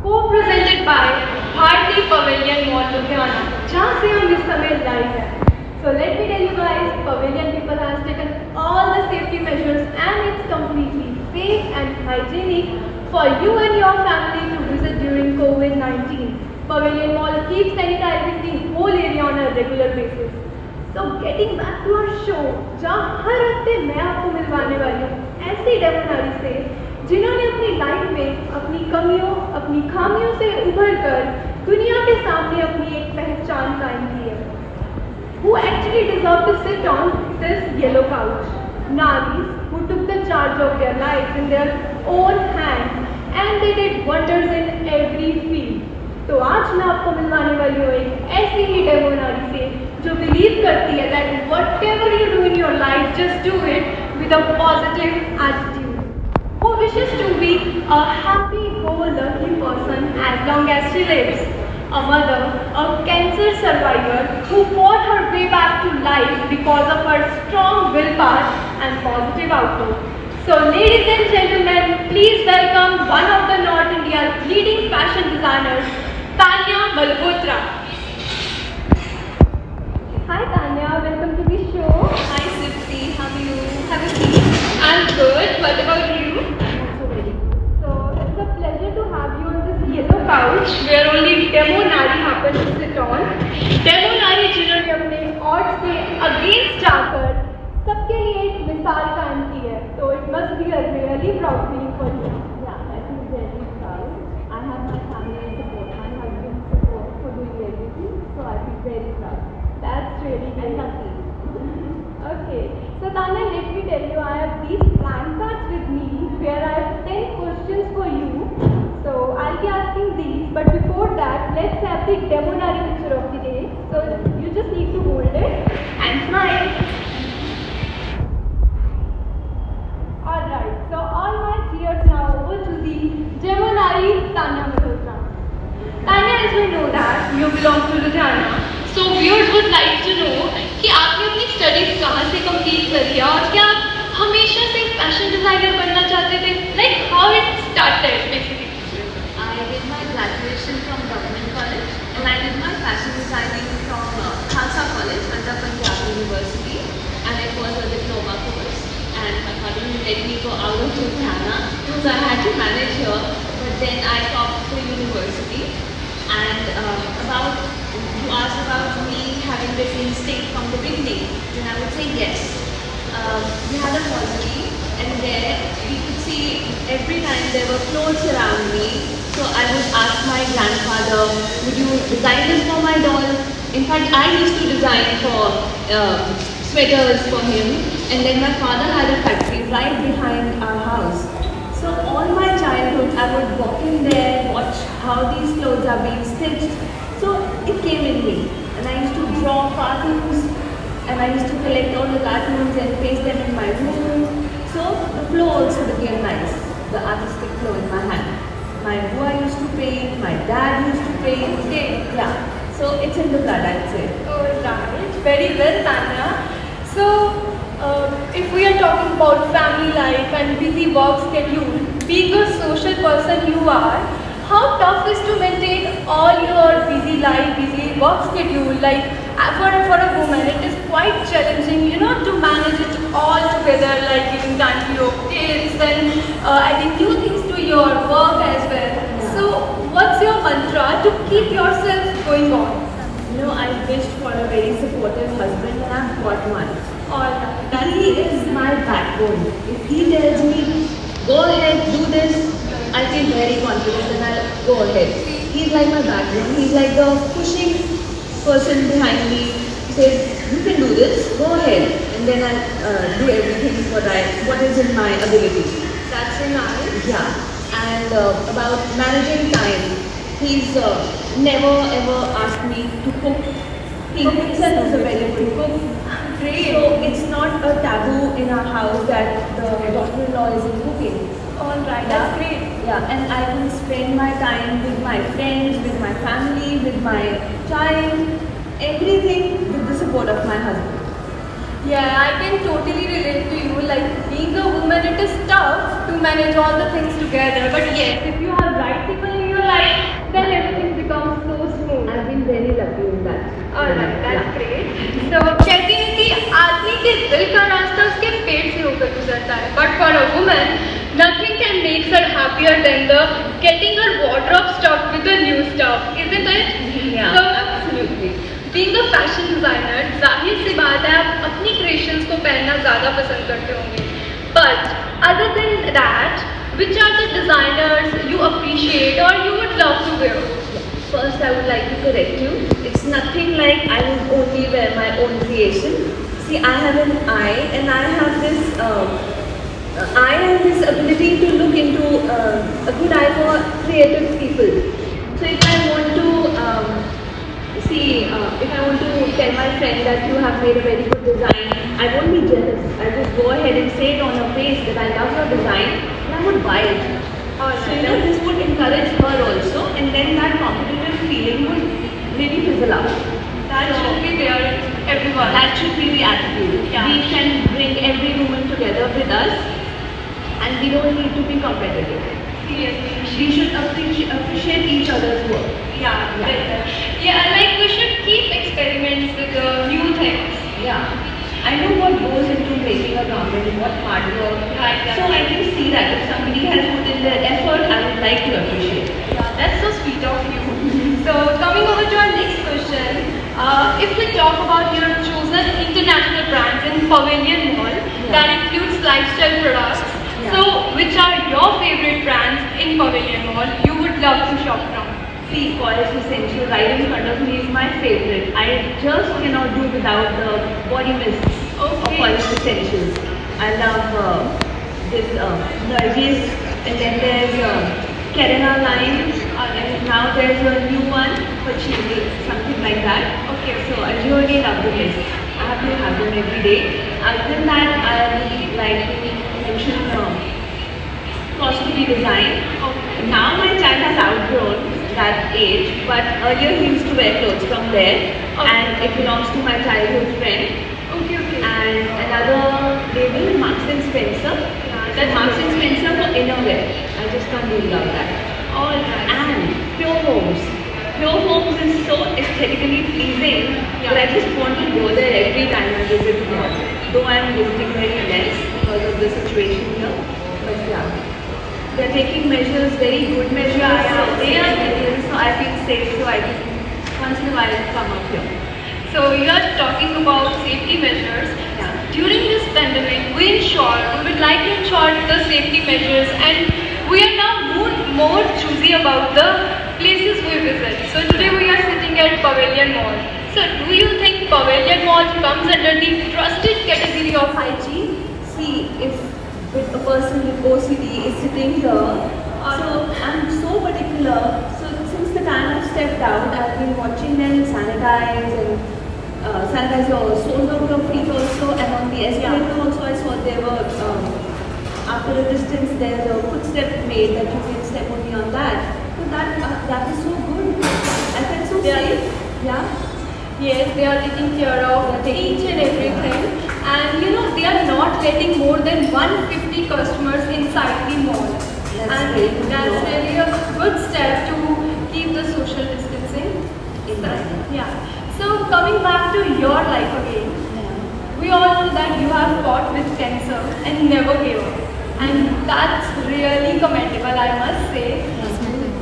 Co-presented by Bharti Pavilion Mall Ludhiana, जहाँ से हम इस समय लाइव हैं. So let me tell you guys, Pavilion people has taken all the safety measures and it's completely safe and hygienic for you and your family to visit during COVID-19. Pavilion Mall keeps sanitizing the whole area on a regular basis. So getting back to our show, जहाँ हर हफ्ते मैं आपको मिलवाने वाली हूँ ऐसी demo नारी से जिन्होंने अपनी लाइफ में अपनी कमियों, अपनी खामियों से उभर कर दुनिया के सामने अपनी एक पहचान कायम की है. Who actually deserve to sit on this yellow couch? Naris who took the charge of their lives in their own hands and they did wonders in every field. तो आज मैं आपको मिलवाने वाली हूँ एक ऐसी ही डेमो नारी से जो बिलीव करती है that whatever you do in your life, just do it with a positive attitude. Who wishes to be a happy-go-lucky person as long as she lives. A mother, a cancer survivor who fought her way back to life because of her strong willpower and positive outlook. So ladies and gentlemen, please welcome one of the North India's leading fashion designers, Tanya Malhotra. Hi Tanya, welcome to the show. Hi Sifty, how are you? Have a seat. I'm good, what about you? I'm also ready. So it's a pleasure to have you on this yellow couch where only demo nari happen to sit on. Demo nari जिन्होंने अपने odds के against जाकर सबके लिए एक मिसाल कायम की है. So it must be a really proud feeling for you. Yeah, I feel very proud. I have my family support, my husband's support for doing everything, so I feel very proud. That's really And great. lucky. Okay, so Tanya, let me tell you, I have these blank cards with me where I have 10 questions for you. So I'll be asking these, but before that, let's have the demo nari picture of the day. So you just need to hold it and smile. Alright, so all my cheers now over to the demo nari Tanya Malhotra. Tanya, as we know that you belong to Ludhiana, so viewers would like to know कि आपने अपनी studies कहाँ से complete करी है और क्या आप हमेशा से फैशन डिजाइनर बनना चाहते थे? Like how it started basically. I did my graduation from Government College and I did my fashion designing from Khalsa College, Punjab University, and it was a diploma course. And my father let me go out of Ludhiana, so I had to manage here. But then I talked to university, and you asked about me having this instinct from the beginning, then I would say yes. We had a nursery, and there we could see every time there were clothes around me. So I would ask my grandfather, would you design this for my doll? In fact, I used to design for sweaters for him, and then my father had a factory right behind our house. So all my childhood, I would walk in there, watch how these clothes are being stitched. So it came in me, and I used to draw cartoons, and I used to collect all the cartoons and paste them in my room. So the flow also became nice, the artistic flow in my hand. My boy used to paint, my dad used to paint. Okay. Yeah, so it's in the blood, I'd say. Alright, very well Tanya. So if we are talking about family life and busy work schedule, being a social person you are, how tough is to maintain all your busy life, busy work schedule? Like for a woman, it is quite challenging, to manage it all together, like giving time to your kids and adding new things to your work as well. So what's your mantra to keep yourself going on? I wished for a very supportive husband, and I've got one. Alright, That he is my backbone. If he tells me, go ahead, do this, I feel very confident and I'll go ahead. He's like my backbone. He's like the pushing person behind me. He says, you can do this, go ahead. And then I'll do everything what is in my ability. that's so nice. Yeah. And about managing time, he's never ever asked me to cook. He himself is a very good cook. Great. So it's not a taboo in our house that the daughter-in-law isn't cooking. Alright, that's great. Yeah, and I can spend my time with my friends, with my family, with my child, everything with the support of my husband. Yeah, I can totally relate to you. Like being a woman, it is tough to manage all the things together. But yes, if you have right people in your life, Alright, that's great. So कहती हैं कि आदमी के दिल का रास्ता उसके पेट से होकर गुजरता है. But for a woman, nothing can make her happier than the getting her wardrobe stuffed with the new stuff, isn't it? Yeah, So, absolutely. being a fashion designer, जाहिर सी बात है आप अपनी creations को पहनना ज़्यादा पसंद करते होंगे. But other than that, which are the designers you appreciate or you would love to wear? First, I would like to correct you. It's nothing like I would only wear my own creation. See, I have an eye, and I have this ability to look into a good eye for creative people. So, if I want to if I want to tell my friend that you have made a very good design, I won't be jealous. I just go ahead and say it on her face that I love your design, and I would buy it. So, this would encourage her also, and then that competitive feeling would really fizzle out. That should be there in everyone. That should be the attitude. Yeah. We can bring every woman together with us, and we don't need to be competitive. Seriously. We should appreciate each other's work. Yeah, Yeah. better. Yeah, like we should keep experiments with new things. Yeah. I know what goes into making a garment, what hard work. Right, So I can see that if somebody has put in their effort, I would like to appreciate. Yeah, that's so sweet of you. So coming over to our next question, if we talk about your chosen international brands in Pavilion Mall, that includes lifestyle products. Yeah. So which are your favorite brands in Pavilion Mall you would love to shop from? See, Polish Essential right in front of me is my favorite. I just cannot do without the body mists of Okay. Polish Essentials. I love this Nargis, and then there's Kerala line, and now there's a new one for chili, something like that. Okay. So I really love the mist. I have to have them every day. Other than that, I would like to mention cost to be design. Okay. Now my child has outgrown that age, but earlier he used to wear clothes from there, and it belongs to my childhood friend. Okay, okay. And another label, Marks and Spencer. That Marks and Spencer for innerwear. I just can't really love that. Alright. And Pure Homes. Pure Homes is so aesthetically pleasing that I just want to go there every time I visit the mall. Though I am visiting very less because of the situation here, but yeah. They're taking measures, very good measures. Yeah, So they are measures, so I feel safe, so I can once in a while come up here. So you are talking about safety measures. Yeah. During this pandemic, we would like to ensure the safety measures, and we are now more choosy about the places we visit. So today we are sitting at Pavilion Mall. So do you think Pavilion Mall comes under the trusted category of hygiene? See, if a person with OCD is sitting here, so I'm so particular. So since the time I've stepped out, I've been watching them sanitize and sanitize your soles of your feet also, and on the escalator also I saw there were after a distance there's a footstep made that you can step only on that. So that is so good. I felt so safe. Yeah. Yes, they are taking care of each and everything, and they are not letting more than 150 customers inside the mall. That's great to That's know. really a good step to keep the social distancing. Exactly. Yeah. So coming back to your life again, we all know that you have fought with cancer and never gave up, and that's really commendable, I must say.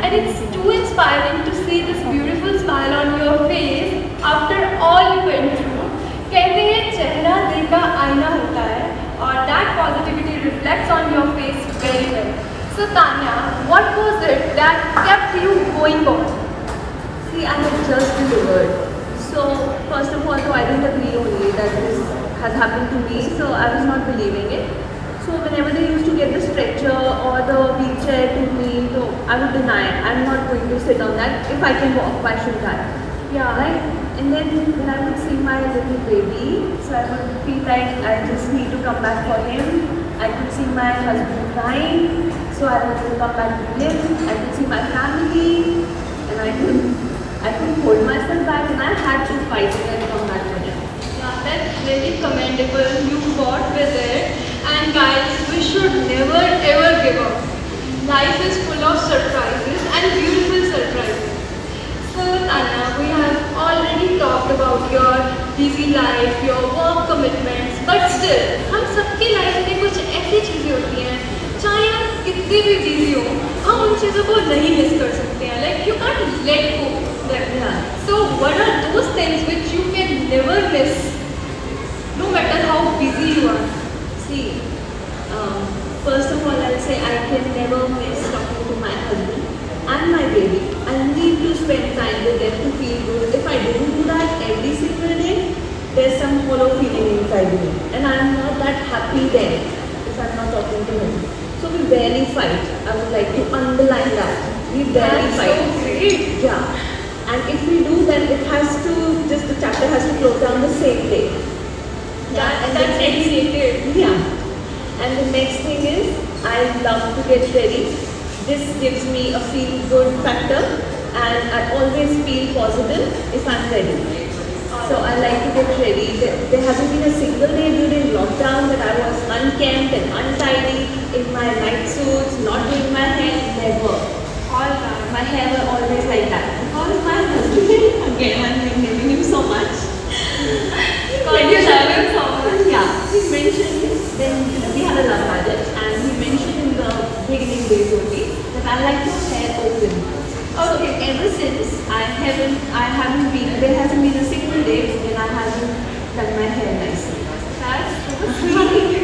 And it's too inspiring to see this beautiful smile on your face after all you went through. कहते हैं चेहरा दिल का आईना होता है, और that positivity reflects on your face very well. So Tanya, what was it that kept you going on? See, I have just delivered. So, first of all, so I didn't agree only that this has happened to me, so I was not believing it. So, whenever they used to get the stretcher or the wheelchair to me, so I would deny it. I'm not going to sit on that. If I can walk, why shouldn't I? Yeah. Right? And then when I would see my little baby, so I would feel like I just need to come back for him. I could see my husband crying, so I wanted to come back to him. I could see my family, and I couldn't hold myself back, and I had to fight it and come back to him. Yeah, that's really commendable. You fought with it. And guys, we should never ever give up. Life is full of surprises and beautiful surprises. So Tanya, we have already talked about busy life, your work commitments, but still हम सबके life में कुछ ऐसी चीज़ें होती हैं, चाहे हम कितने भी बिजी हो, हम उन चीज़ों को नहीं मिस कर सकते हैं. Like you can't let go them. So what are those things which you can never miss, no matter how busy you are? See, first of all, I'll say I can never miss talking to my husband and my baby. I need to spend time with them to feel good. If I don't do that every single day, there's some hollow feeling inside me, and I'm not that happy then if I'm not talking to him. So we barely fight. I would like to underline that. We barely That's fight. so great. Yeah. And if we do, then it has to, just the chapter has to close down the same day. That's dedicated. Yeah. And the next thing is, I love to get ready. This gives me a feel good factor, and I always feel positive if I'm ready. So I like to get ready. There hasn't been a single day during lockdown that I was unkempt and untidy in my night suits, not doing my hair. Never. All right. My hair were always like that. Because my husband, again, I'm remembering him so much. Because you love him so much. Yeah, he mentioned, then we had a love marriage, and he mentioned in the beginning days only that I like to hair open. Okay, ever since I haven't been, there hasn't been a single day when I haven't done my hair nicely. That's so sweet.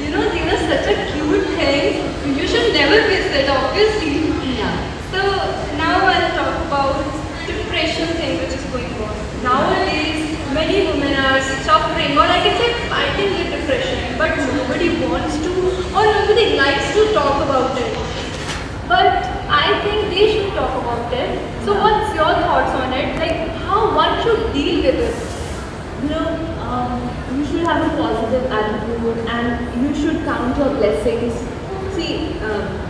You know, these are such a cute thing. You should never miss it, obviously. Yeah. So now I'll talk about depression thing which is going on. Nowadays, many women are suffering, or I can say fighting with depression, but nobody wants to, or nobody likes to talk about it. But I think they should talk about it. So what's your thoughts on it? Like how one should deal with it? You know, you should have a positive attitude, and you should count your blessings. See,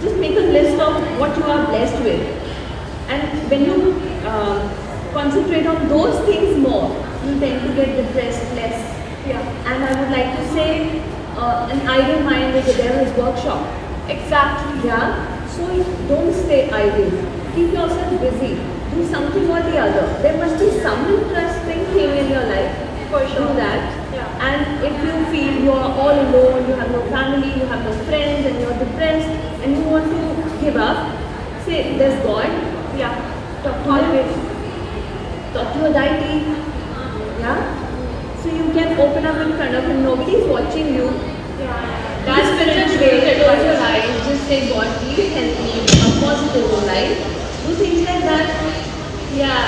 just make a list of what you are blessed with, and when you concentrate on those things more, you tend to get depressed less. Yeah. And I would like to say, an idle mind is the devil's workshop. Exactly. Yeah. So don't stay idle. Keep yourself busy. Do something or the other. There must be some interesting thing in your life. For sure. Do that. Yeah. And if you feel you are all alone, you have no family, you have no friends, and you're depressed, and you want to give up, say there's God. Yeah. Talk to Always. him. Talk to a deity. Yeah. So you can open up in front of him. Nobody's watching you. Yeah. That's such a spiritual. great Close your advice. eyes. Just say, God, please help me a positive life. Do things like that. Yeah,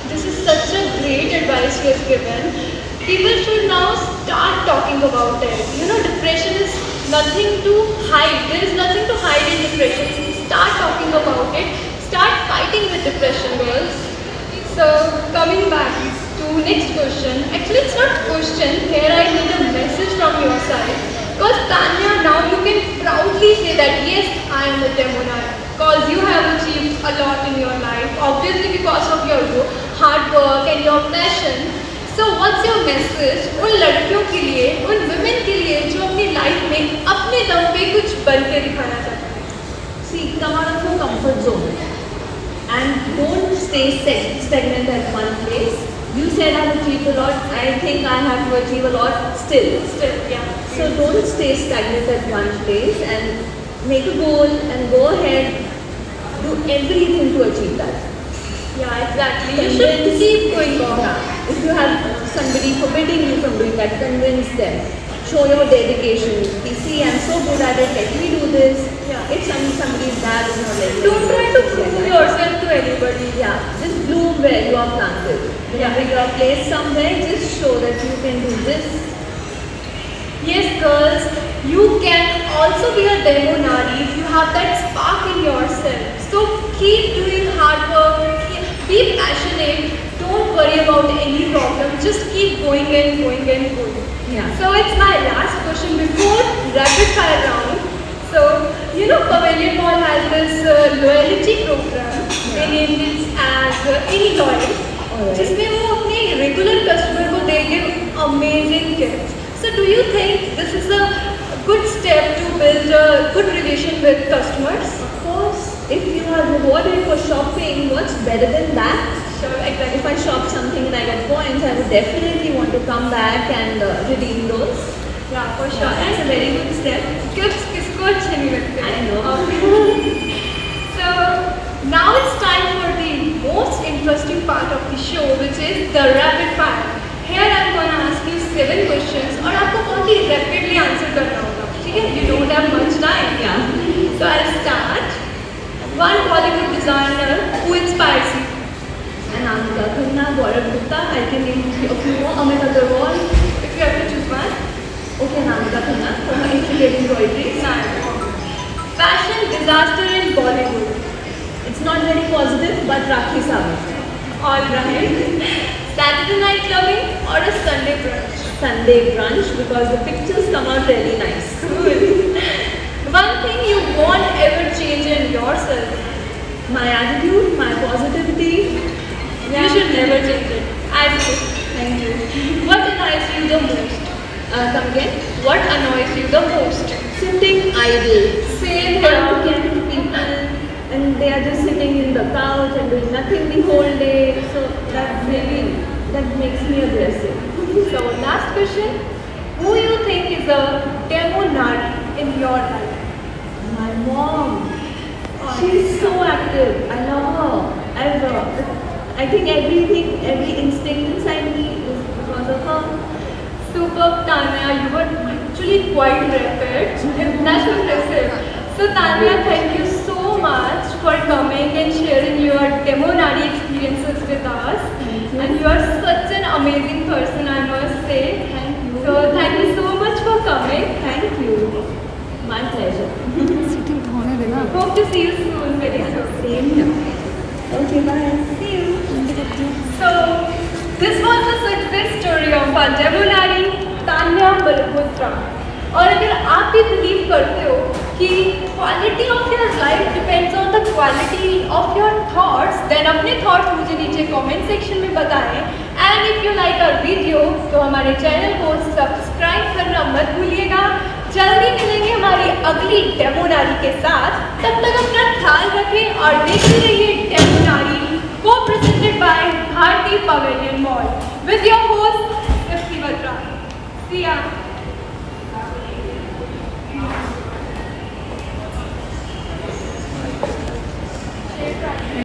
this is such a great advice you have given. People should now start talking about it. You know, depression is nothing to hide. There is nothing to hide in depression. Start talking about it. Start fighting with depression, girls. So, coming back to next question. Actually, it's not question. Here I need a message from your side. Because Tanya, now you can proudly say that yes, I am a Demonite. Because you have achieved a lot in your life, obviously because of your hard work and your passion. So what's your message उन लड़कियों के लिए, उन women के लिए जो अपनी life में अपने दम पे कुछ बन के दिखाना चाहते हैं? See, come out of your comfort zone. And don't stay stagnant at one place. You said I've achieved a lot. I think I have to achieve a lot still. Yeah. So don't stay stagnant at one place, and make a goal and go ahead. Do everything to achieve that. Yeah, exactly. You should keep going on. Yeah. If you have somebody forbidding you from doing that, convince them. Show your dedication. See, I'm so good at it. Let me do this. Yeah. If somebody is bad, you know, let me Don't do try it. to prove yourself to anybody. Yeah, just bloom where you are planted. Whenever you are placed somewhere, just show that you can do this. Yes, girls, you can also be a demo nari if you have that spark in yourself. So keep doing hard work, be passionate, don't worry about any problem, just keep going and going and going. Yeah. So it's my last question before rapid fire round. So, you know, Pavilion Mall has this loyalty program. They named it as AnyLoyal. Alright. जिसमें वो अपने regular customer को they give amazing gifts. So do you think this is a good step to build a good relation with customers? Of course, if you are rewarded for shopping, what's better than that? Sure, exactly. if I shop something and I get points, I would definitely want to come back and redeem those. Yeah, for sure. That's a very good step. Gifts किसको अच्छे नहीं लगते? I know. So now it's time for the most interesting part of the show, which is the rapid fire. Here I'm gonna ask you 7 questions और आपको बहुत ही rapidly answer करना होगा. ठीक है? You don't have much time. Yeah. So I'll start. One Bollywood designer who inspires you. Anamika Khanna, Gaurav Gupta, I can name a few more. Amit Agarwal. If you have to choose one. Okay, Anamika Khanna for her intricate embroideries. Fashion disaster in Bollywood. It's not very positive, but Rakhi Sawant. All right. Saturday night clubbing or a Sunday brunch? Sunday brunch because the pictures come out really nice. Cool. One thing you won't ever change in yourself. My attitude, my positivity. You should never change it. I do. Thank you. What annoys you the most? Come again. What annoys you the most? Sitting idle. Same Looking here. at people and they are just sitting in the couch and doing nothing the whole day. So that makes me aggressive. So last question. Who you think is a demo nari in your life? My mom. She's so active. I love her. I think every instinct inside me is because of her. Superb, Tanya. You were actually quite rapid. That's impressive. So Tanya, thank you so much for coming and sharing your demo nari experiences with us. And you are such an amazing person, I must say. Thank you. So thank you so much for coming. Thank you. My pleasure. Hope to see you soon, very soon. Same here. Okay, bye. See you. So this was the success story of our demo nari, Tanya Malhotra. और अगर आप भी believe करते हो कि quality of your life depends on the quality of your thoughts, then अपने thoughts मुझे नीचे कमेंट सेक्शन में बताएं. And if you like our video तो हमारे चैनल को सब्सक्राइब करना मत भूलिएगा. जल्दी मिलेंगे हमारी अगली डेमो नारी के साथ. तब तक अपना ख्याल रखें और देखते रहिए डेमो नारी को presented by Bharti pavilion mall with your host Sipti Batra. See ya.